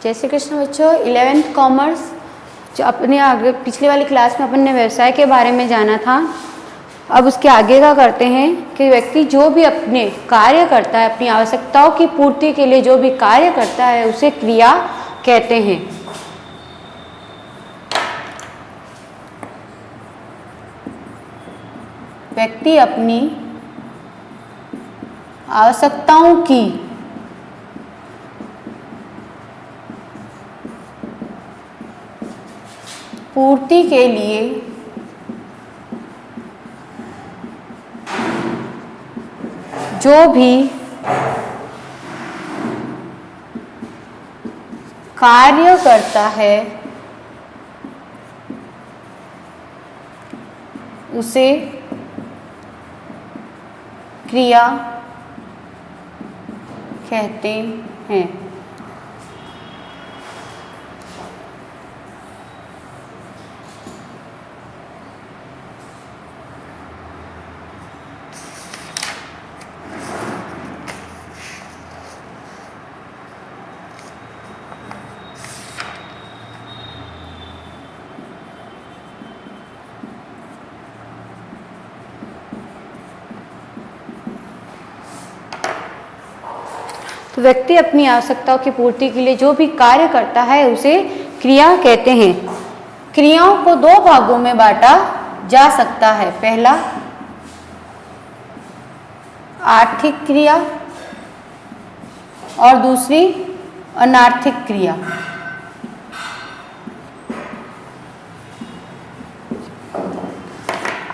जय श्री कृष्ण बच्चों। 11th commerce जो अपने आगे पिछले वाली क्लास में अपन ने व्यवसाय के बारे में जाना था, अब उसके आगे का करते हैं कि व्यक्ति जो भी अपने कार्य करता है, अपनी आवश्यकताओं की पूर्ति के लिए जो भी कार्य करता है उसे क्रिया कहते हैं। व्यक्ति अपनी आवश्यकताओं की पूर्ति के लिए जो भी कार्य करता है उसे क्रिया कहते हैं। तो व्यक्ति अपनी आवश्यकताओं की पूर्ति के लिए जो भी कार्य करता है उसे क्रिया कहते हैं। क्रियाओं को दो भागों में बांटा जा सकता है। पहला आर्थिक क्रिया और दूसरी अनार्थिक क्रिया।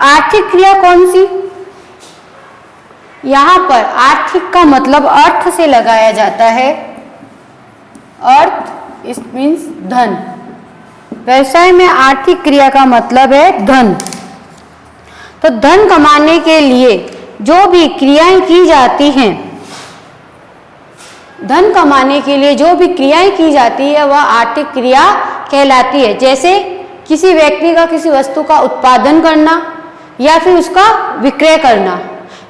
आर्थिक क्रिया कौन सी? यहाँ पर आर्थिक का मतलब अर्थ से लगाया जाता है। अर्थ इस मीन्स धन। व्यवसाय में आर्थिक क्रिया का मतलब है धन। तो धन कमाने के लिए जो भी क्रियाएं की जाती हैं, धन कमाने के लिए जो भी क्रियाएं की जाती है वह आर्थिक क्रिया कहलाती है। जैसे किसी व्यक्ति का किसी वस्तु का उत्पादन करना या फिर उसका विक्रय करना,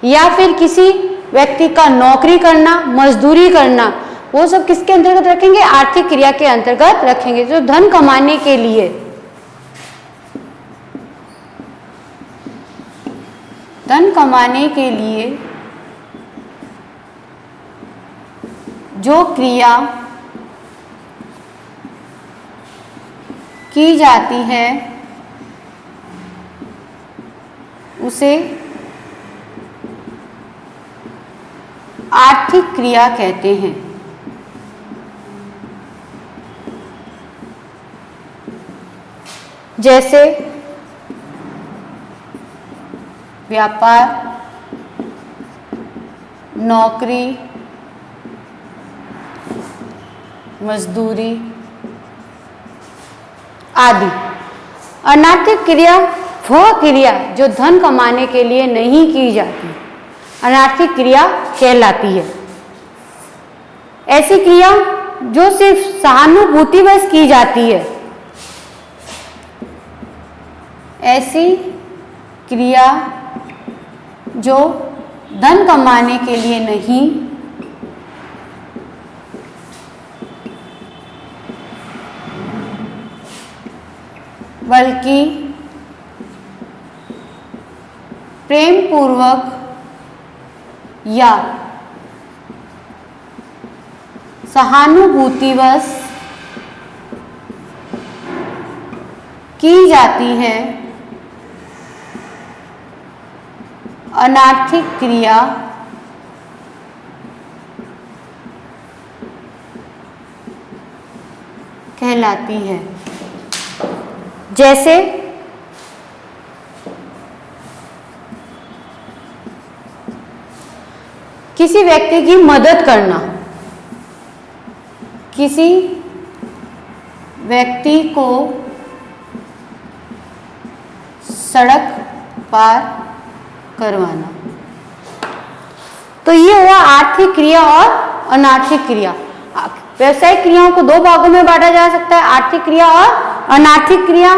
या फिर किसी व्यक्ति का नौकरी करना, मजदूरी करना, वो सब किसके अंतर्गत रखेंगे? आर्थिक क्रिया के अंतर्गत रखेंगे। तो धन कमाने के लिए जो क्रिया की जाती है उसे आर्थिक क्रिया कहते हैं। जैसे व्यापार, नौकरी, मजदूरी आदि। अनार्थिक क्रिया वह क्रिया जो धन कमाने के लिए नहीं की जाती, अनार्थिक क्रिया कहलाती है। ऐसी क्रिया जो सिर्फ सहानुभूतिवश की जाती है, ऐसी क्रिया जो धन कमाने के लिए नहीं बल्कि प्रेम पूर्वक या सहानुभूतिवश की जाती है, अनार्थिक क्रिया कहलाती है। जैसे किसी व्यक्ति की मदद करना, किसी व्यक्ति को सड़क पार करवाना, तो ये हुआ आर्थिक क्रिया और अनार्थिक क्रिया। व्यवसायिक क्रियाओं को दो भागों में बांटा जा सकता है, आर्थिक क्रिया और अनार्थिक क्रिया।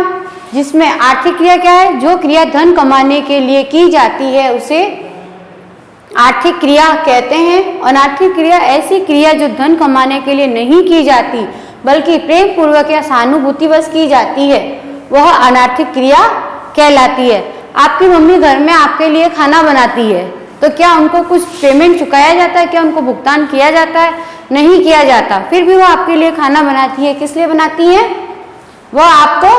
जिसमें आर्थिक क्रिया क्या है? जो क्रिया धन कमाने के लिए की जाती है उसे आर्थिक क्रिया कहते हैं। अनार्थिक क्रिया ऐसी क्रिया जो धन कमाने के लिए नहीं की जाती बल्कि प्रेम पूर्वक या सहानुभूतिवश की जाती है वह अनार्थिक क्रिया कहलाती है। आपकी मम्मी घर में आपके लिए खाना बनाती है तो क्या उनको कुछ पेमेंट चुकाया जाता है, क्या उनको भुगतान किया जाता है? नहीं किया जाता। फिर भी वो आपके लिए खाना बनाती है, किस लिए बनाती है? वह आपको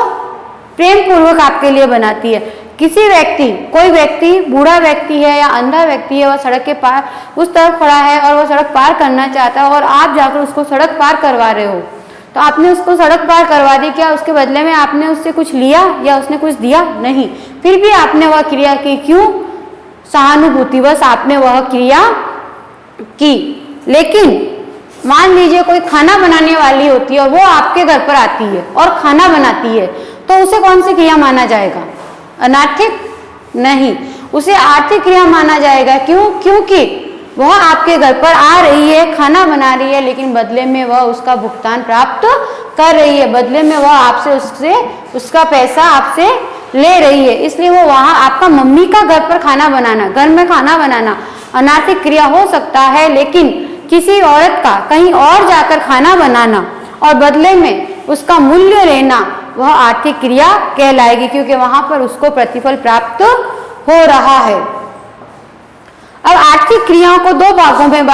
प्रेम पूर्वक आपके लिए बनाती है। किसी व्यक्ति, कोई व्यक्ति बूढ़ा व्यक्ति है या अंधा व्यक्ति है, वह सड़क के पार उस तरफ खड़ा है और वह सड़क पार करना चाहता है और आप जाकर उसको सड़क पार करवा रहे हो, तो आपने उसको सड़क पार करवा दी, क्या उसके बदले में आपने उससे कुछ लिया या उसने कुछ दिया? नहीं। फिर भी आपने वह क्रिया की, क्यों? सहानुभूतिवश आपने वह क्रिया की। लेकिन मान लीजिए कोई खाना बनाने वाली होती है और वो आपके घर पर आती है और खाना बनाती है, तो उसे कौन सी क्रिया माना जाएगा? अनार्थिक? नहीं, उसे आर्थिक क्रिया माना जाएगा। क्यों? क्योंकि वह आपके घर पर आ रही है, खाना बना रही है, लेकिन बदले में वह उसका भुगतान प्राप्त कर रही है, बदले में वह आपसे उसका पैसा आपसे ले रही है। इसलिए वो वहां आपका मम्मी का घर पर खाना बनाना, घर में खाना बनाना अनार्थिक क्रिया हो सकता है, लेकिन किसी औरत का कहीं और जाकर खाना बनाना और बदले में उसका मूल्य लेना वह आर्थिक क्रिया कहलाएगी, क्योंकि वहां पर उसको प्रतिफल प्राप्त हो रहा है। अब आर्थिक क्रियाओं को दो भागों में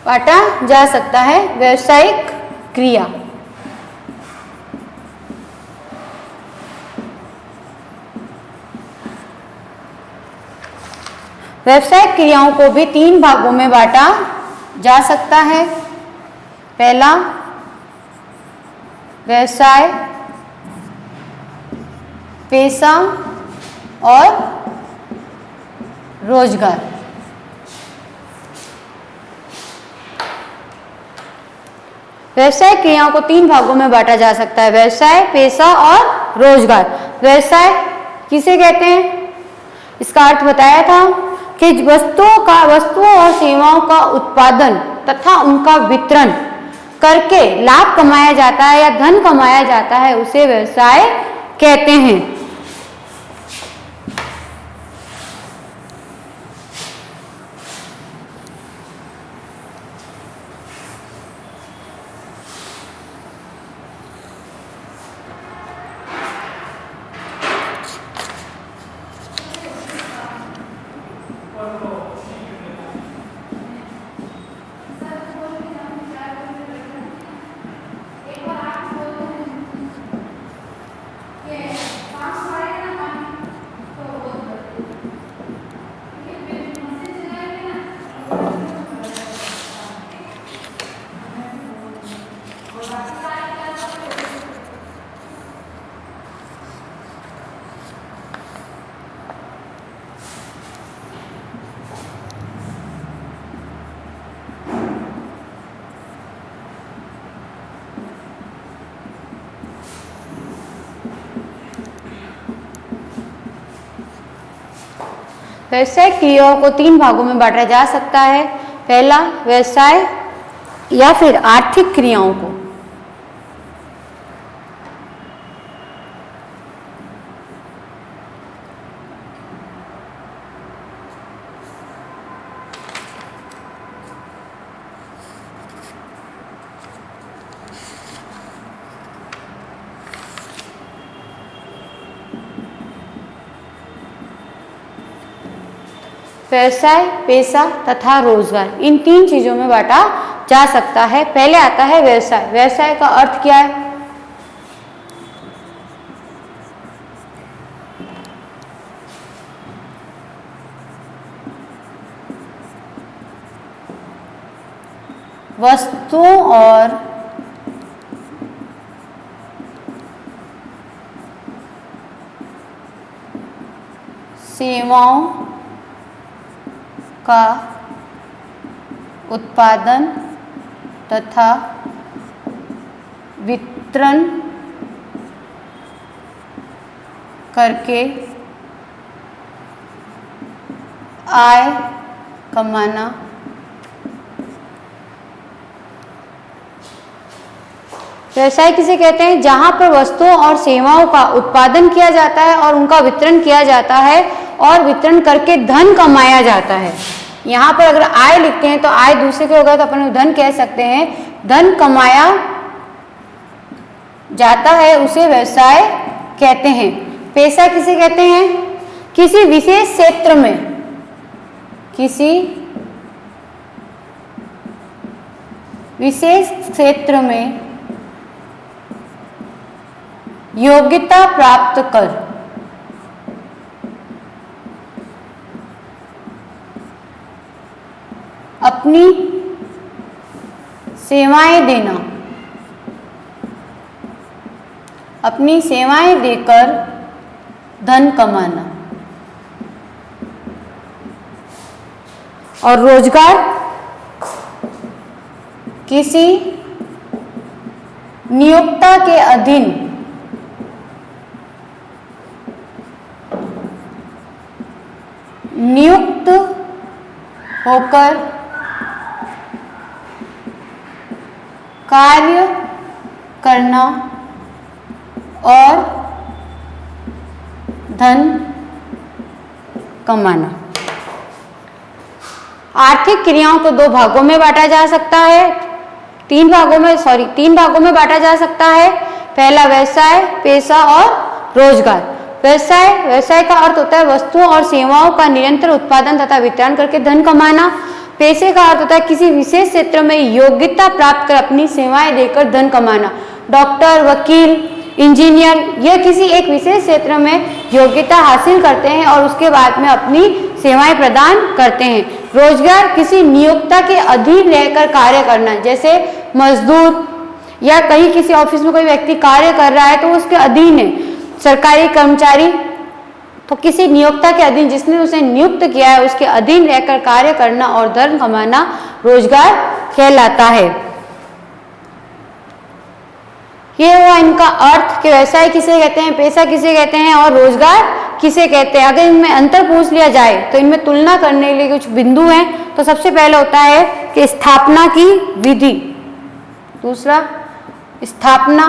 बांटा जा सकता है। व्यावसायिक क्रिया, व्यावसायिक क्रियाओं को भी तीन भागों में बांटा जा सकता है। पहला, व्यवसाय, पेशा और रोजगार। व्यवसाय क्रियाओं को तीन भागों में बांटा जा सकता है, व्यवसाय, पेशा और रोजगार। व्यवसाय किसे कहते हैं? इसका अर्थ बताया था कि वस्तुओं और सेवाओं का उत्पादन तथा उनका वितरण करके लाभ कमाया जाता है या धन कमाया जाता है, उसे व्यवसाय कहते हैं। व्यवसाय क्रियाओं को तीन भागों में बांटा जा सकता है। पहला, व्यवसाय या फिर आर्थिक क्रियाओं को। व्यवसाय, पेशा तथा रोजगार, इन तीन चीजों में बांटा जा सकता है। पहले आता है व्यवसाय। व्यवसाय का अर्थ क्या है? वस्तुओं और सेवाओं का उत्पादन तथा वितरण करके आय कमाना। व्यवसाय किसे कहते हैं? जहां पर वस्तुओं और सेवाओं का उत्पादन किया जाता है और उनका वितरण किया जाता है और वितरण करके धन कमाया जाता है, यहाँ पर अगर आय लिखते हैं तो आय दूसरे के होगा तो अपन धन कह सकते हैं। धन कमाया जाता है उसे व्यवसाय कहते हैं। पैसा किसे कहते हैं? किसी विशेष क्षेत्र में, किसी विशेष क्षेत्र में योग्यता प्राप्त कर अपनी सेवाएं देना, अपनी सेवाएं देकर धन कमाना। और रोजगार किसी नियोक्ता के अधीन नियुक्त होकर कार्य करना और धन कमाना। आर्थिक क्रियाओं को दो भागों में बांटा जा सकता है, तीन भागों में बांटा जा सकता है। पहला व्यवसाय, पेशा और रोजगार। व्यवसाय का अर्थ होता है वस्तुओं और सेवाओं का निरंतर उत्पादन तथा वितरण करके धन कमाना। पेशे का अर्थ होता है किसी विशेष क्षेत्र में योग्यता प्राप्त कर अपनी सेवाएं देकर धन कमाना। डॉक्टर, वकील, इंजीनियर यह किसी एक विशेष क्षेत्र में योग्यता हासिल करते हैं और उसके बाद में अपनी सेवाएं प्रदान करते हैं। रोजगार किसी नियोक्ता के अधीन रहकर कार्य करना, जैसे मजदूर या कहीं किसी ऑफिस में कोई व्यक्ति कार्य कर रहा है तो उसके अधीन है। सरकारी कर्मचारी तो किसी नियोक्ता के अधीन, जिसने उसे नियुक्त किया है उसके अधीन रहकर कार्य करना और धन कमाना रोजगार कहलाता है। ये हुआ इनका अर्थ कि व्यवसाय किसे कहते हैं, पेशा किसे कहते हैं और रोजगार किसे कहते हैं। अगर इनमें अंतर पूछ लिया जाए तो इनमें तुलना करने के लिए कुछ बिंदु हैं। तो सबसे पहले होता है कि स्थापना की विधि, दूसरा स्थापना,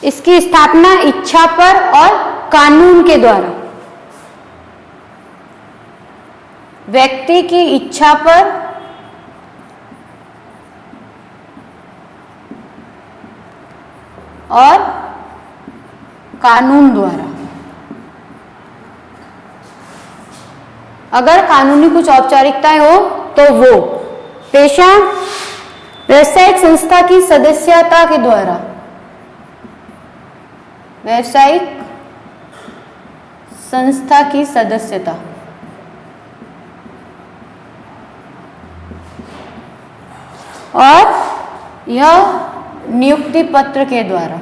इसकी स्थापना इच्छा पर और कानून के द्वारा, व्यक्ति की इच्छा पर और कानून द्वारा। अगर कानूनी कुछ औपचारिकताएं हो तो वो। पेशा व्यावसायिक संस्था की सदस्यता के द्वारा, व्यावसायिक संस्था की सदस्यता। और यह नियुक्ति पत्र के द्वारा।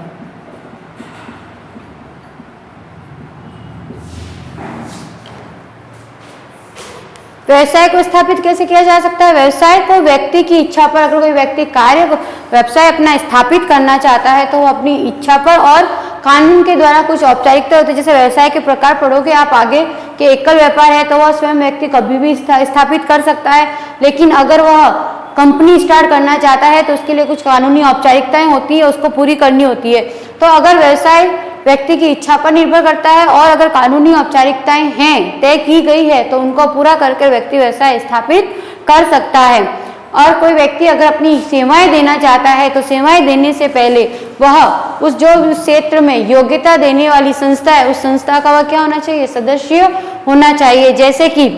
व्यवसाय को स्थापित कैसे किया जा सकता है? व्यवसाय को व्यक्ति की इच्छा पर, अगर कोई व्यक्ति व्यवसाय अपना स्थापित करना चाहता है तो वो अपनी इच्छा पर और कानून के द्वारा कुछ औपचारिकता होती है। जैसे व्यवसाय के प्रकार पढ़ोगे आप आगे कि एकल व्यापार है तो वह स्वयं व्यक्ति कभी भी स्थापित कर सकता है, लेकिन अगर वह कंपनी स्टार्ट करना चाहता है तो उसके लिए कुछ कानूनी औपचारिकताएं होती है, उसको पूरी करनी होती है। तो अगर व्यवसाय व्यक्ति की इच्छा पर निर्भर करता है और अगर कानूनी औपचारिकताएं हैं, तय की गई है, तो उनको पूरा करके व्यक्ति व्यवसाय स्थापित कर सकता है। और कोई व्यक्ति अगर अपनी सेवाएं देना चाहता है तो सेवाएं देने से पहले वह उस क्षेत्र में योग्यता देने वाली संस्था है, उस संस्था का वह क्या होना चाहिए? सदस्य होना चाहिए। जैसे कि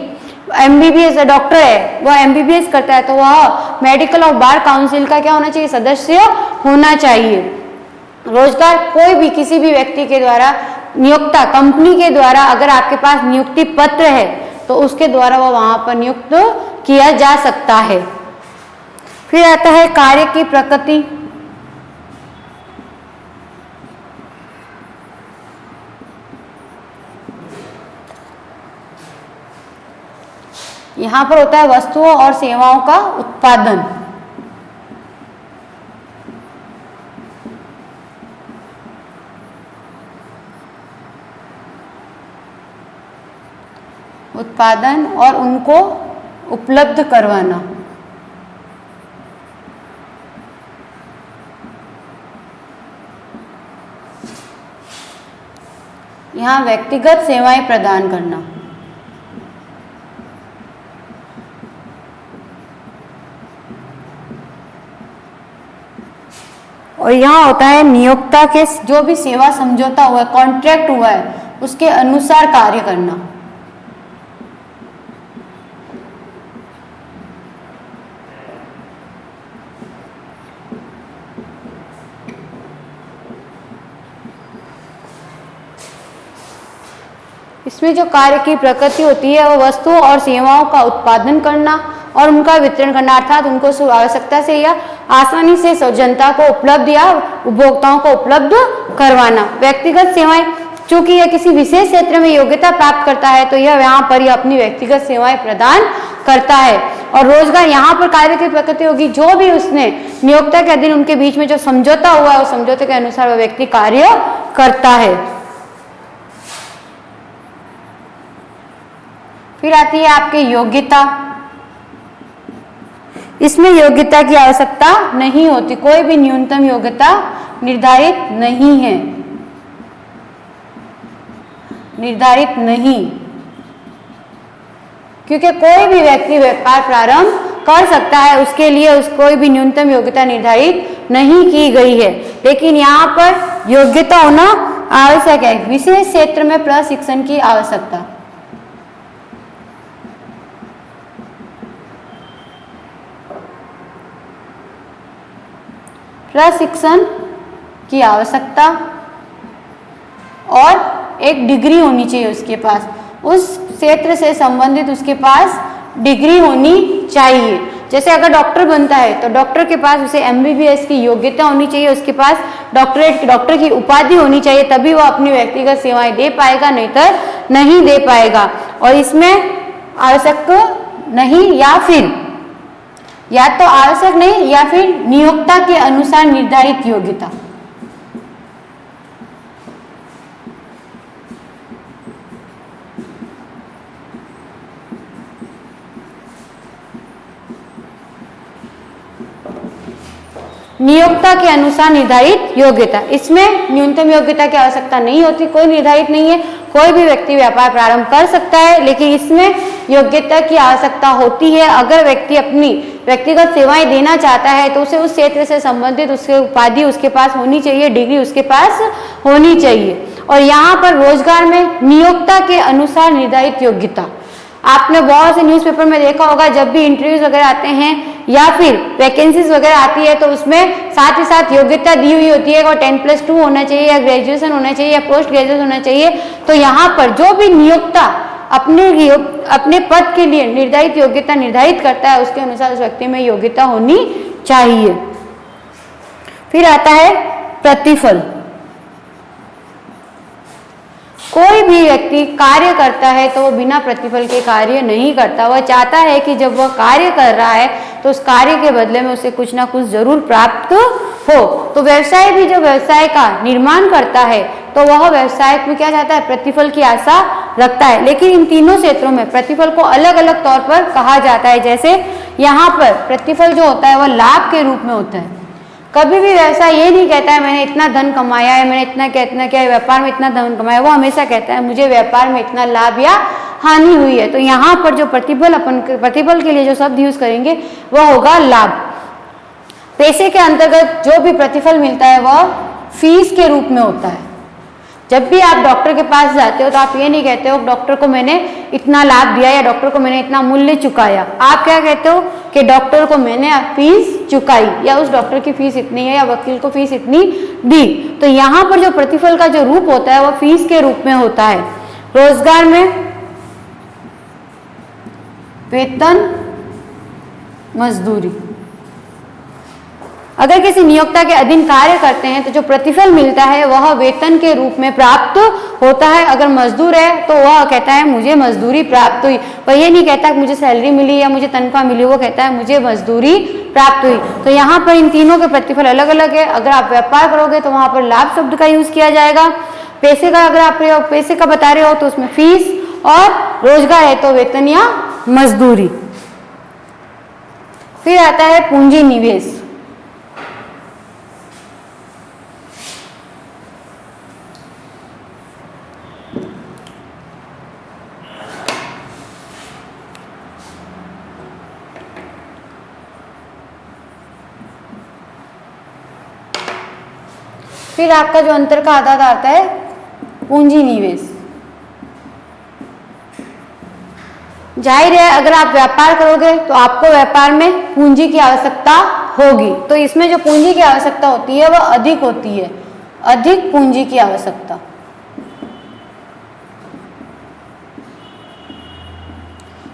MBBS डॉक्टर है, वह MBBS करता है तो वह मेडिकल और बार काउंसिल का क्या होना चाहिए? सदस्य होना चाहिए। रोजगार कोई भी किसी भी व्यक्ति के द्वारा नियोक्ता कंपनी के द्वारा अगर आपके पास नियुक्ति पत्र है तो उसके द्वारा वह वहां पर नियुक्त किया जा सकता है। फिर आता है कार्य की प्रकृति। यहां पर होता है वस्तुओं और सेवाओं का उत्पादन। उत्पादन और उनको उपलब्ध करवाना। यहाँ व्यक्तिगत सेवाएं प्रदान करना। और यहाँ होता है नियोक्ता के जो भी सेवा समझौता हुआ है, कॉन्ट्रैक्ट हुआ है, उसके अनुसार कार्य करना। इसमें जो कार्य की प्रकृति होती है वो वस्तुओं और सेवाओं का उत्पादन करना और उनका वितरण करना, अर्थात उनको आवश्यकता से या आसानी से जनता को उपलब्ध या उपभोक्ताओं को उपलब्ध करवाना। व्यक्तिगत सेवाएं, चूंकि यह किसी विशेष क्षेत्र में योग्यता प्राप्त करता है तो यह यहाँ पर यह अपनी व्यक्तिगत सेवाएं प्रदान करता है। और रोजगार, यहाँ पर कार्य की प्रकृति होगी जो भी उसने नियोक्ता के अधीन उनके बीच में जो समझौता हुआ है उस समझौते के अनुसार वह व्यक्ति कार्य करता है। फिर आती है आपकी योग्यता। इसमें योग्यता की आवश्यकता नहीं होती, कोई भी न्यूनतम योग्यता निर्धारित नहीं है, निर्धारित नहीं, क्योंकि कोई भी व्यक्ति व्यापार प्रारंभ कर सकता है, उसके लिए कोई भी न्यूनतम योग्यता निर्धारित नहीं की गई है। लेकिन यहाँ पर योग्यता होना आवश्यक है, विशेष क्षेत्र में प्रशिक्षण की आवश्यकता। प्रशिक्षण की आवश्यकता और एक डिग्री होनी चाहिए उसके पास, उस क्षेत्र से संबंधित उसके पास डिग्री होनी चाहिए। जैसे अगर डॉक्टर बनता है तो डॉक्टर के पास उसे MBBS की योग्यता होनी चाहिए, उसके पास डॉक्टर की उपाधि होनी चाहिए, तभी वो अपनी व्यक्तिगत सेवाएं दे पाएगा, नहीं तो नहीं दे पाएगा। और इसमें आवश्यक नहीं या तो आवश्यक नहीं या फिर नियोक्ता के अनुसार निर्धारित योग्यता। नियोक्ता के अनुसार निर्धारित योग्यता, इसमें न्यूनतम योग्यता की आवश्यकता नहीं होती, कोई निर्धारित नहीं है, कोई भी व्यक्ति व्यापार प्रारंभ कर सकता है। लेकिन इसमें योग्यता की आवश्यकता होती है, अगर व्यक्ति अपनी व्यक्तिगत सेवाएं देना चाहता है तो उसे उस क्षेत्र से संबंधित उसके उपाधि उसके पास होनी चाहिए, डिग्री उसके पास होनी चाहिए। और यहाँ पर रोजगार में नियोक्ता के अनुसार निर्धारित योग्यता, आपने बहुत से न्यूज़पेपर में देखा होगा, जब भी इंटरव्यूज वगैरह आते हैं या फिर वैकेंसीज वगैरह आती है तो उसमें साथ ही साथ योग्यता दी हुई होती है, और 10+2 होना चाहिए या ग्रेजुएशन होना चाहिए या पोस्ट ग्रेजुएशन होना चाहिए। तो यहाँ पर जो भी नियोक्ता अपने पद के लिए निर्धारित योग्यता निर्धारित करता है उसके अनुसार उस व्यक्ति में योग्यता होनी चाहिए। फिर आता है प्रतिफल। कोई भी व्यक्ति कार्य करता है तो वो बिना प्रतिफल के कार्य नहीं करता, वह चाहता है कि जब वह कार्य कर रहा है तो उस कार्य के बदले में उसे कुछ ना कुछ जरूर प्राप्त हो। तो व्यवसाय भी जब व्यवसाय का निर्माण करता है तो वह व्यवसाय में क्या चाहता है, प्रतिफल की आशा रखता है। लेकिन इन तीनों क्षेत्रों में प्रतिफल को अलग अलग तौर पर कहा जाता है। जैसे यहाँ पर प्रतिफल जो होता है वह लाभ के रूप में होता है। कभी भी व्यवसाय ये नहीं कहता है मैंने इतना धन कमाया है, मैंने इतना क्या व्यापार में इतना धन कमाया, वो हमेशा कहता है मुझे व्यापार में इतना लाभ या हानि हुई है। तो यहाँ पर जो प्रतिफल के लिए जो शब्द यूज करेंगे वह होगा लाभ। पैसे के अंतर्गत जो भी प्रतिफल मिलता है वह फीस के रूप में होता है। जब भी आप डॉक्टर के पास जाते हो तो आप ये नहीं कहते हो डॉक्टर को मैंने इतना लाभ दिया या डॉक्टर को मैंने इतना मूल्य चुकाया, आप क्या कहते हो कि डॉक्टर को मैंने फीस चुकाई या उस डॉक्टर की फीस इतनी है या वकील को फीस इतनी दी। तो यहाँ पर जो प्रतिफल का जो रूप होता है वह फीस के रूप में होता है। रोजगार में वेतन, मजदूरी, अगर किसी नियोक्ता के अधीन कार्य करते हैं तो जो प्रतिफल मिलता है वह वेतन के रूप में प्राप्त होता है। अगर मजदूर है तो वह कहता है मुझे मजदूरी प्राप्त हुई, वह ये नहीं कहता मुझे सैलरी मिली या मुझे तनख्वाह मिली, वो कहता है मुझे मजदूरी प्राप्त हुई। तो यहाँ पर इन तीनों के प्रतिफल अलग अलग है। अगर आप व्यापार करोगे तो वहां पर लाभ शब्द का यूज किया जाएगा। पैसे का अगर आप पैसे का बता रहे हो तो उसमें फीस, और रोजगार है तो वेतन या मजदूरी। फिर आता है पूंजी निवेश। फिर आपका जो अंतर का आधार आता है पूंजी निवेश। जाहिर है अगर आप व्यापार करोगे तो आपको व्यापार में पूंजी की आवश्यकता होगी, तो इसमें जो पूंजी की आवश्यकता होती है वह अधिक होती है, अधिक पूंजी की आवश्यकता।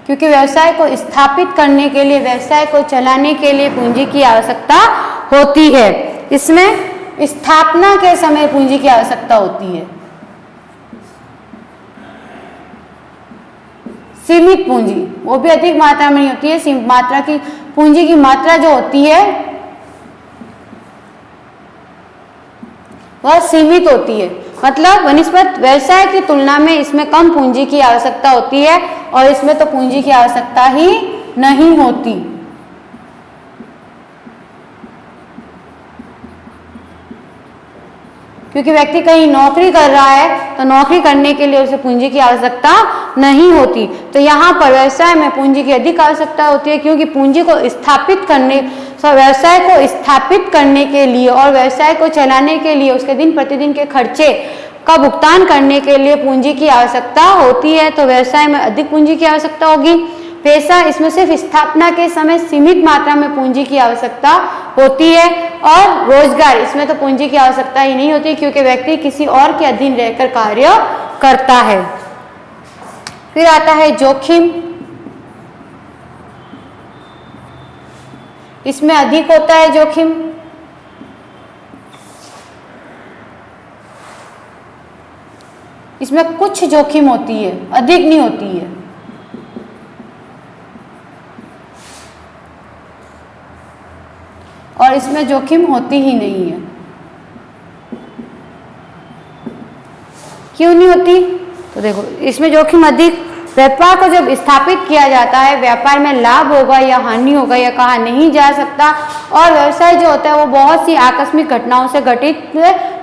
क्योंकि व्यवसाय को स्थापित करने के लिए, व्यवसाय को चलाने के लिए पूंजी की आवश्यकता होती है। इसमें स्थापना के समय पूंजी की आवश्यकता होती है। सीमित पूंजी वो भी अधिक मात्रा में नहीं होती है, सीमित मात्रा की पूंजी की मात्रा जो होती है वह सीमित होती है। मतलब वनिस्पत व्यवसाय की तुलना में इसमें कम पूंजी की आवश्यकता होती है और इसमें तो पूंजी की आवश्यकता ही नहीं होती। क्योंकि व्यक्ति कहीं नौकरी कर रहा है तो नौकरी करने के लिए उसे पूंजी की आवश्यकता नहीं होती। तो यहाँ पर व्यवसाय में पूंजी की अधिक आवश्यकता होती है, क्योंकि पूंजी को स्थापित करने, व्यवसाय को स्थापित करने के लिए और व्यवसाय को चलाने के लिए, उसके दिन प्रतिदिन के खर्चे का भुगतान करने के लिए पूंजी की आवश्यकता होती है। तो व्यवसाय में अधिक पूंजी की आवश्यकता होगी। पैसा, इसमें सिर्फ स्थापना के समय सीमित मात्रा में पूंजी की आवश्यकता होती है। और रोजगार, इसमें तो पूंजी की आवश्यकता ही नहीं होती, क्योंकि व्यक्ति किसी और के अधीन रहकर कार्य करता है। फिर आता है जोखिम। इसमें अधिक होता है जोखिम। इसमें कुछ जोखिम होती है, अधिक नहीं होती है। और इसमें जोखिम होती ही नहीं है। क्यों नहीं होती? तो देखो, इसमें जोखिम अधिक, व्यापार को जब स्थापित किया जाता है, व्यापार में लाभ होगा या हानि होगा या कहा नहीं जा सकता। और व्यवसाय जो होता है वो बहुत सी आकस्मिक घटनाओं से घटित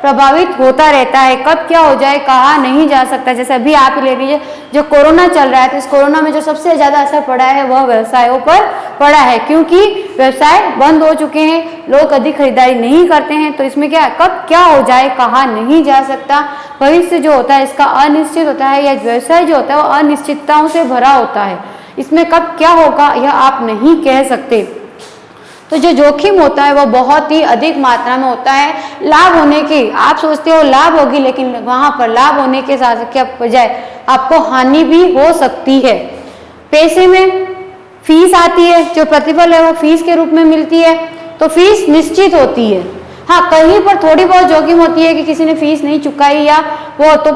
प्रभावित होता रहता है। कब क्या हो जाए कहा नहीं जा सकता। जैसे अभी आप ले लीजिए, जो कोरोना चल रहा है, तो इस कोरोना में जो सबसे ज्यादा असर पड़ा है वह व्यवसायों पर पड़ा है, क्योंकि व्यवसाय बंद हो चुके हैं, लोग अधिक खरीदारी नहीं करते हैं। तो इसमें क्या, कब क्या हो जाए कहा नहीं जा सकता। भविष्य जो होता है इसका अनिश्चित होता है, या व्यवसाय जो होता है वो अनिश्चितताओं से भरा होता है। इसमें कब क्या होगा यह आप नहीं कह सकते। तो जो जोखिम होता है वह बहुत ही अधिक मात्रा में होता है। लाभ होने की, आप सोचते हो लाभ होगी, लेकिन वहां पर लाभ होने के साथ क्या बजाय आपको हानि भी हो सकती है। पैसे में फीस आती है, जो प्रतिफल है वो फीस के रूप में मिलती है, तो फीस निश्चित होती है। हाँ, कहीं पर थोड़ी बहुत जोखिम होती है कि किसी ने फीस नहीं चुकाई, या वो तो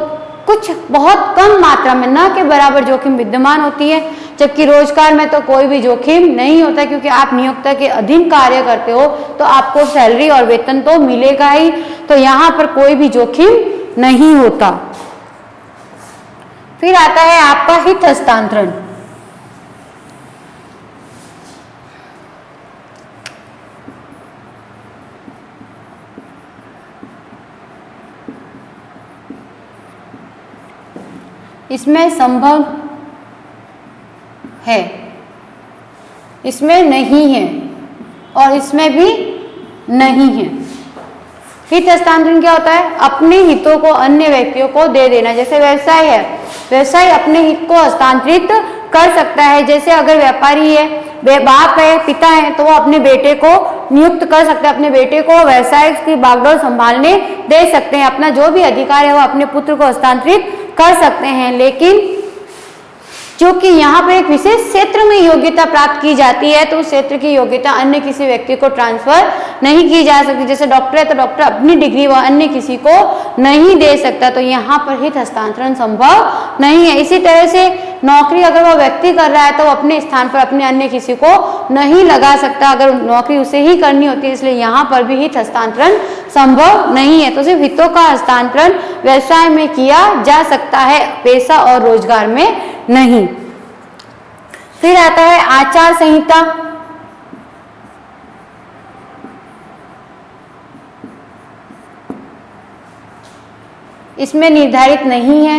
कुछ बहुत कम मात्रा में, न के बराबर जोखिम विद्यमान होती है। जबकि रोजगार में तो कोई भी जोखिम नहीं होता, क्योंकि आप नियोक्ता के अधीन कार्य करते हो तो आपको सैलरी और वेतन तो मिलेगा ही। तो यहाँ पर कोई भी जोखिम नहीं होता। फिर आता है आपका हित हस्तांतरण। इसमें संभव है, इसमें नहीं है, और इसमें भी नहीं है। हित हस्तांतरण क्या होता है? अपने हितों को अन्य व्यक्तियों को दे देना। जैसे व्यवसाय है, व्यवसाय अपने हित को हस्तांतरित कर सकता है। जैसे अगर व्यापारी है, बाप है, पिता है, तो वो अपने बेटे को नियुक्त कर सकते हैं, अपने बेटे को व्यवसाय की बागडोर संभालने दे सकते हैं। अपना जो भी अधिकार है वो अपने पुत्र को हस्तांतरित कर सकते हैं। लेकिन क्योंकि यहाँ पर एक विशेष क्षेत्र में योग्यता प्राप्त की जाती है, तो उस क्षेत्र की योग्यता अन्य किसी व्यक्ति को ट्रांसफर नहीं की जा सकती। जैसे डॉक्टर है तो डॉक्टर अपनी डिग्री वह अन्य किसी को नहीं दे सकता, तो यहाँ पर हित हस्तांतरण संभव नहीं है। इसी तरह से नौकरी अगर वह व्यक्ति कर रहा है तो अपने स्थान पर अपने अन्य किसी को नहीं लगा सकता, अगर नौकरी उसे ही करनी होती है। इसलिए यहाँ पर भी हित हस्तांतरण संभव नहीं है। तो सिर्फ हितों का हस्तांतरण व्यवसाय में किया जा सकता है, पैसा और रोजगार में नहीं। फिर आता है आचार संहिता। इसमें निर्धारित नहीं है।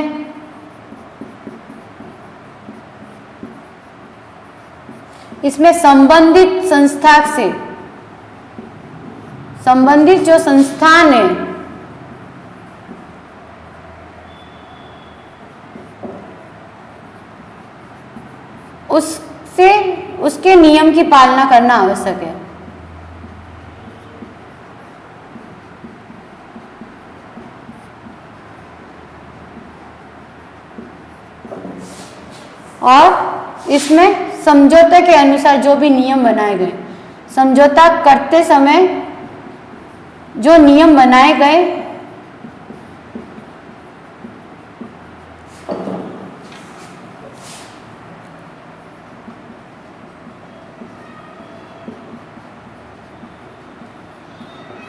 इसमें संबंधित संस्था से, संबंधित जो संस्थान है उसके नियम की पालना करना आवश्यक है। और इसमें समझौते के अनुसार जो भी नियम बनाए गए, समझौता करते समय जो नियम बनाए गए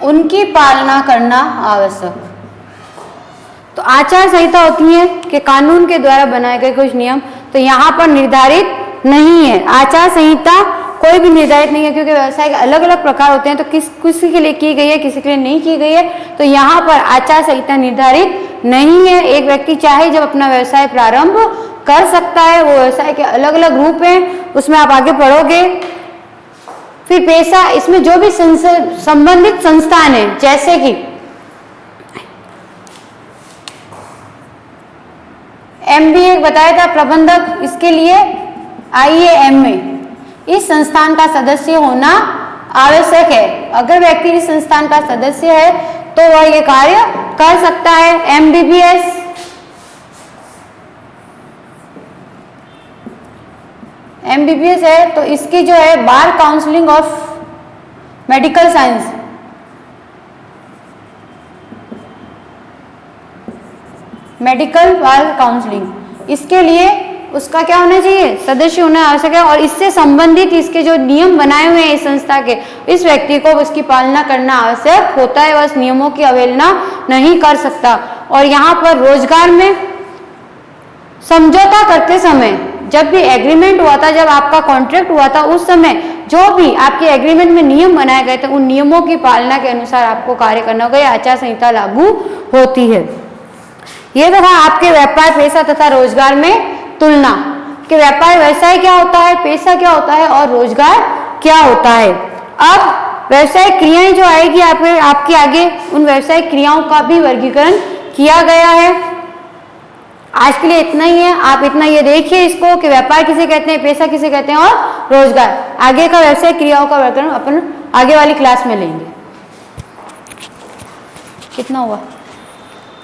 उनकी पालना करना आवश्यक। तो आचार संहिता होती है कि कानून के द्वारा बनाए गए कुछ नियम, तो यहाँ पर निर्धारित नहीं है। आचार संहिता कोई भी निर्धारित नहीं है, क्योंकि व्यवसाय के अलग अलग प्रकार होते हैं, तो किसी के लिए की गई है, किसी के लिए नहीं की गई है। तो यहाँ पर आचार संहिता निर्धारित नहीं है। एक व्यक्ति चाहे जब अपना व्यवसाय प्रारंभ कर सकता है। वो व्यवसाय के अलग अलग रूप हैं, उसमें आप आगे पढ़ोगे। फिर पेशा, इसमें जो भी संबंधित संस्थान है, जैसे कि MBA बताया था प्रबंधक, इसके लिए IAM में इस संस्थान का सदस्य होना आवश्यक है। अगर व्यक्ति इस संस्थान का सदस्य है तो वह ये कार्य कर सकता है। MBBS है तो इसकी जो है bar counselling of medical science, medical bar counselling, इसके लिए उसका क्या होना चाहिए, सदस्य होना आवश्यक है। और इससे संबंधित इसके जो नियम बनाए हुए हैं इस संस्था के, इस व्यक्ति को उसकी पालना करना आवश्यक होता है, वह नियमों की अवहेलना नहीं कर सकता। और यहाँ पर रोजगार में समझौता करते समय, जब भी एग्रीमेंट हुआ था, जब आपका कॉन्ट्रैक्ट हुआ था, उस समय जो भी आपके एग्रीमेंट में नियम बनाए गए थे, उन नियमों की पालना के अनुसार आपको कार्य करना होगा। आचार संहिता लागू होती है। ये तो था आपके व्यापार, पेशा तथा रोजगार में तुलना कि व्यापार व्यवसाय क्या होता है, पेशा क्या होता है और रोजगार क्या होता है। अब व्यवसायिक क्रियाएं जो आएगी आपके आगे, उन व्यवसायिक क्रियाओं का भी वर्गीकरण किया गया है। आज के लिए इतना ही है। आप इतना ये देखिए इसको कि व्यापार किसे कहते हैं, पेशा किसे कहते हैं और रोजगार। आगे का व्यवसायिक क्रियाओं का वर्गीकरण अपन आगे वाली क्लास में लेंगे। कितना हुआ?